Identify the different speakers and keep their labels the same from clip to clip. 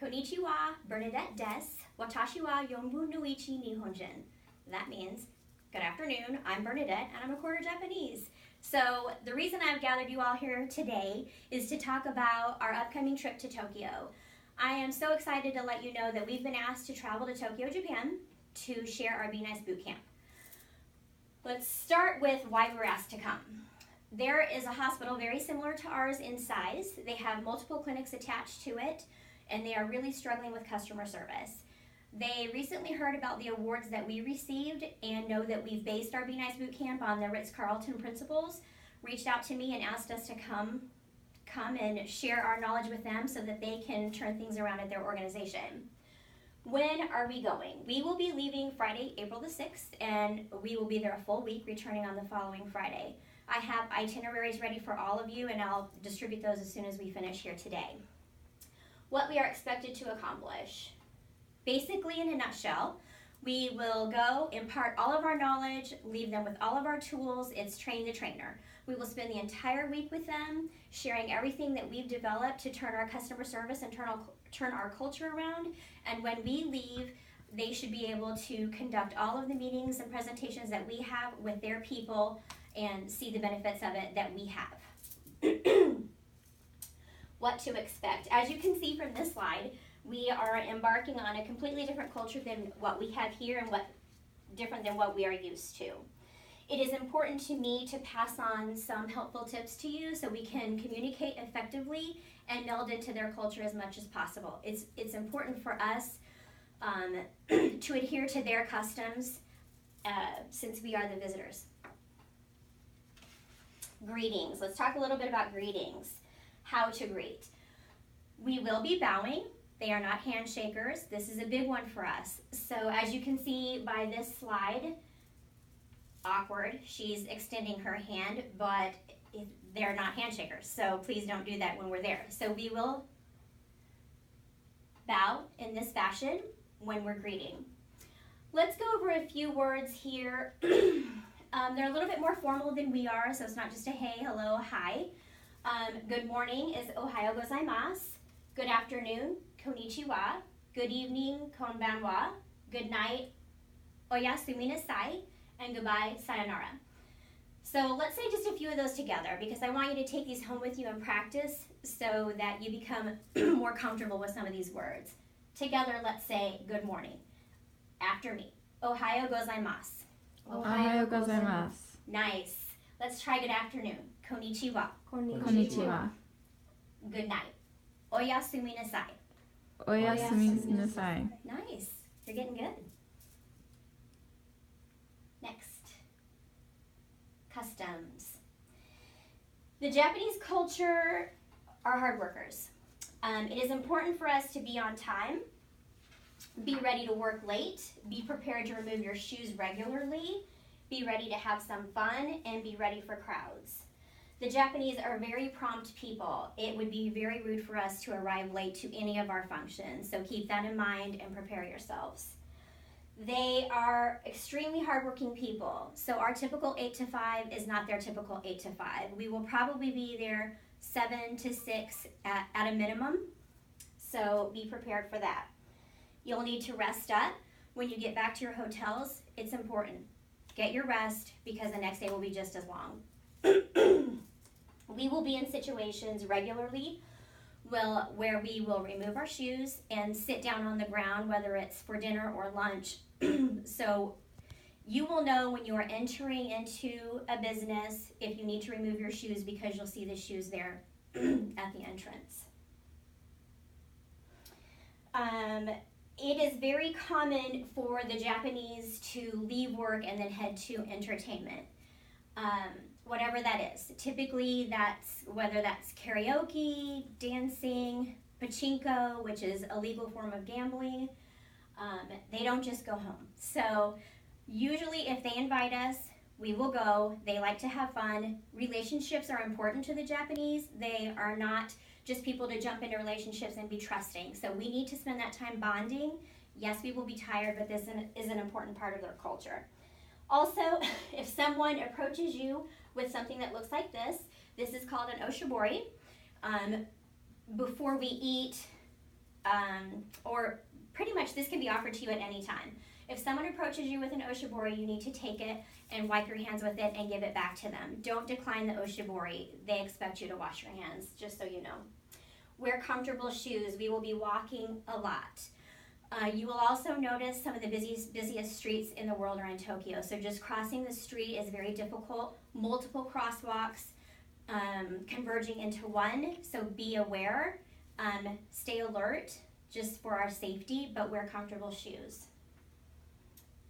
Speaker 1: Konnichiwa, Bernadette des, watashi wa yonbu no ichi nihonjin. That means, good afternoon, I'm Bernadette and I'm a quarter Japanese. So the reason I've gathered you all here today is to talk about our upcoming trip to Tokyo. I am so excited to let you know that we've been asked to travel to Tokyo, Japan to share our Be Nice boot camp. Let's start with why we were asked to come. There is a hospital very similar to ours in size. They have multiple clinics attached to it, and they are really struggling with customer service. They recently heard about the awards that we received and know that we've based our Be Nice boot camp on the Ritz-Carlton principles, reached out to me and asked us to come and share our knowledge with them so that they can turn things around at their organization. When are we going? We will be leaving Friday, April the 6th, and we will be there a full week, returning on the following Friday. I have itineraries ready for all of you, and I'll distribute those as soon as we finish here today. What we are expected to accomplish. Basically, in a nutshell, we will go, impart all of our knowledge, leave them with all of our tools. It's train the trainer. We will spend the entire week with them, sharing everything that we've developed to turn our customer service and turn our culture around. And when we leave, they should be able to conduct all of the meetings and presentations that we have with their people and see the benefits of it that we have. What to expect. As you can see from this slide, we are embarking on a completely different culture than what we have here and different than what we are used to. It is important to me to pass on some helpful tips to you so we can communicate effectively and meld into their culture as much as possible. It's important for us to adhere to their customs since we are the visitors. Greetings. Let's talk a little bit about greetings. How to greet. We will be bowing. They are not handshakers. This is a big one for us. So as you can see by this slide, awkward, she's extending her hand, but they're not handshakers. So please don't do that when we're there. So we will bow in this fashion when we're greeting. Let's go over a few words here. They're a little bit more formal than we are, so it's not just a hey, hello, hi. Good morning is ohayo gozaimasu. Good afternoon, konnichiwa. Good evening, konbanwa. Good night, oyasumi nasai. And goodbye, sayonara. So let's say just a few of those together because I want you to take these home with you and practice so that you become more comfortable with some of these words. Together, let's say good morning. After me, ohayo gozaimasu.
Speaker 2: Ohayo gozaimasu.
Speaker 1: Nice. Let's try good afternoon. Konnichiwa.
Speaker 2: Konnichiwa.
Speaker 1: Good night. Oyasumi nasai.
Speaker 2: Oyasumi nasai.
Speaker 1: Nice. You're getting good. Next. Customs. The Japanese culture are hard workers. It is important for us to be on time, be ready to work late, be prepared to remove your shoes regularly, be ready to have some fun, and be ready for crowds. The Japanese are very prompt people. It would be very rude for us to arrive late to any of our functions, so keep that in mind and prepare yourselves. They are extremely hardworking people, so our typical 8 to 5 is not their typical 8 to 5. We will probably be there 7 to 6 at a minimum, so be prepared for that. You'll need to rest up. When you get back to your hotels, it's important. Get your rest because the next day will be just as long. We will be in situations regularly where we will remove our shoes and sit down on the ground, whether it's for dinner or lunch. So you will know when you are entering into a business if you need to remove your shoes because you'll see the shoes there at the entrance. It is very common for the Japanese to leave work and then head to entertainment. Whatever that is. Typically whether that's karaoke, dancing, pachinko, which is a legal form of gambling. They don't just go home. So usually if they invite us, we will go. They like to have fun. Relationships are important to the Japanese. They are not just people to jump into relationships and be trusting. So we need to spend that time bonding. Yes, we will be tired, but this is an important part of their culture. Also, if someone approaches you with something that looks like this is called an oshibori. Before we eat, or pretty much this can be offered to you at any time. If someone approaches you with an oshibori, you need to take it and wipe your hands with it and give it back to them. Don't decline the oshibori. They expect you to wash your hands, just so you know. Wear comfortable shoes. We will be walking a lot. You will also notice some of the busiest streets in the world are in Tokyo. So just crossing the street is very difficult. Multiple crosswalks converging into one. So be aware. Stay alert just for our safety, but wear comfortable shoes.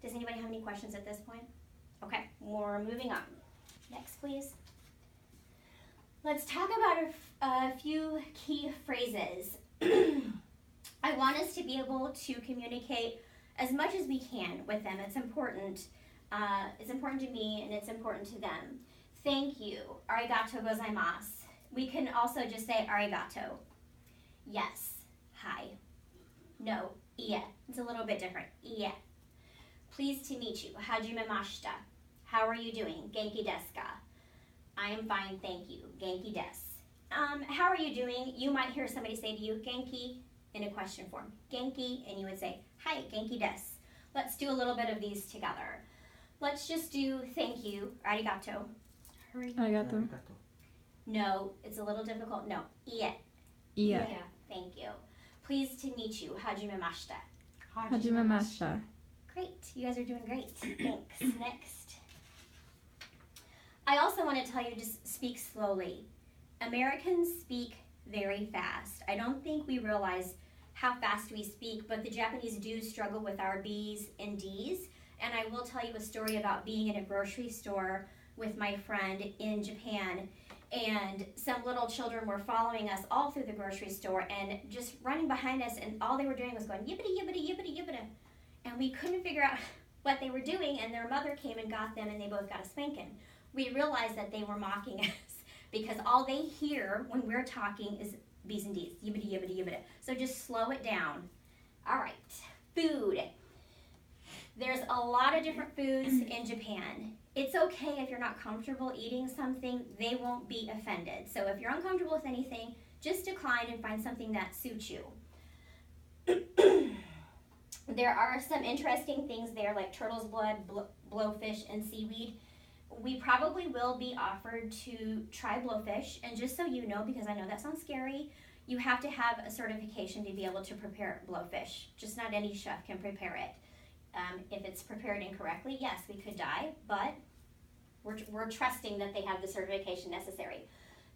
Speaker 1: Does anybody have any questions at this point? Okay, we're moving on. Next, please. Let's talk about a few key phrases. I want us to be able to communicate as much as we can with them. It's important. It's important to me and it's important to them. Thank you. Arigato gozaimasu. We can also just say arigato. Yes. Hi. No. Ie. It's a little bit different. Ie. Pleased to meet you. Hajimemashita. How are you doing? Genki desu ka? I am fine, thank you. Genki desu. How are you doing? You might hear somebody say to you, Genki, in a question form. Genki, and you would say, hi, Genki desu. Let's do a little bit of these together. Let's just do thank you. Arigato.
Speaker 2: Arigato.
Speaker 1: No, it's a little difficult. No. Ie.
Speaker 2: Ie.
Speaker 1: Thank you. Pleased to meet you. Hajimemashita.
Speaker 2: Hajimemashita.
Speaker 1: Great. You guys are doing great. Thanks. Next. I also want to tell you, just speak slowly. Americans speak very fast. I don't think we realize how fast we speak, but the Japanese do struggle with our B's and D's. And I will tell you a story about being in a grocery store with my friend in Japan, and some little children were following us all through the grocery store and just running behind us, and all they were doing was going yippity yippity yippity yippity, and we couldn't figure out what they were doing, and their mother came and got them and they both got a spanking. We realized that they were mocking us because all they hear when we're talking is B's and D's, yippity yippity yippity. So just slow it down. All right, food. There's a lot of different foods in Japan. It's okay if you're not comfortable eating something, they won't be offended. So if you're uncomfortable with anything, just decline and find something that suits you. There are some interesting things there like turtle's blood, blowfish, and seaweed. We probably will be offered to try blowfish, and just so you know, because I know that sounds scary, you have to have a certification to be able to prepare blowfish. Just not any chef can prepare it. If it's prepared incorrectly, yes, we could die, but we're trusting that they have the certification necessary.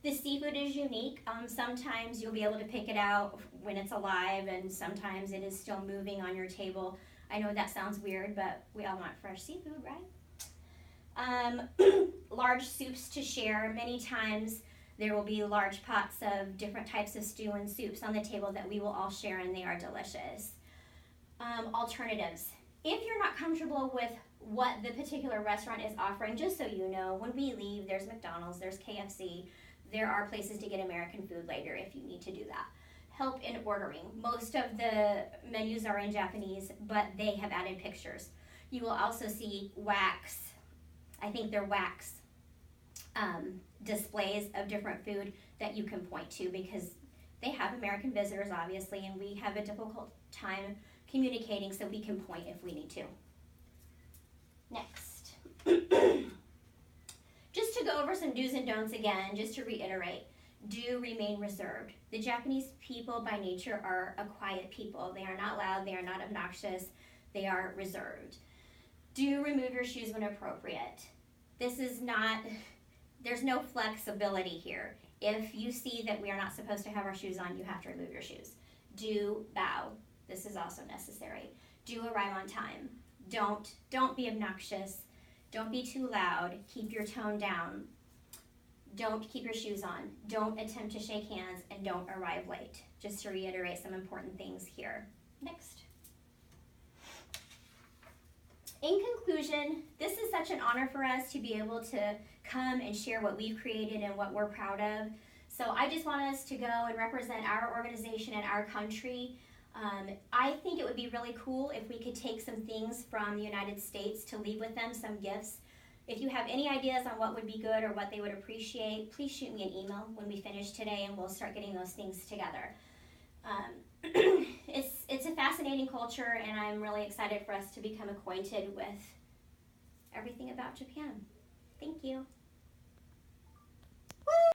Speaker 1: The seafood is unique. Sometimes you'll be able to pick it out when it's alive, and sometimes it is still moving on your table. I know that sounds weird, but we all want fresh seafood, right? Large soups to share. Many times there will be large pots of different types of stew and soups on the table that we will all share, and they are delicious. Alternatives. If you're not comfortable with what the particular restaurant is offering, just so you know, when we leave, there's McDonald's, there's KFC, there are places to get American food later if you need to do that. Help in ordering. Most of the menus are in Japanese, but they have added pictures. You will also see wax, I think they're wax displays of different food that you can point to because they have American visitors, obviously, and we have a difficult time communicating, so we can point if we need to. Next. Just to go over some do's and don'ts again, just to reiterate, do remain reserved. The Japanese people by nature are a quiet people. They are not loud, they are not obnoxious, they are reserved. Do remove your shoes when appropriate. This is not, there's no flexibility here. If you see that we are not supposed to have our shoes on, you have to remove your shoes. Do bow. This is also necessary. Do arrive on time. Don't be obnoxious. Don't be too loud. Keep your tone down. Don't keep your shoes on. Don't attempt to shake hands, and don't arrive late. Just to reiterate some important things here. Next. In conclusion, this is such an honor for us to be able to come and share what we've created and what we're proud of. So I just want us to go and represent our organization and our country. I think it would be really cool if we could take some things from the United States to leave with them, some gifts. If you have any ideas on what would be good or what they would appreciate, please shoot me an email when we finish today and we'll start getting those things together. fascinating culture, and I'm really excited for us to become acquainted with everything about Japan. Thank you.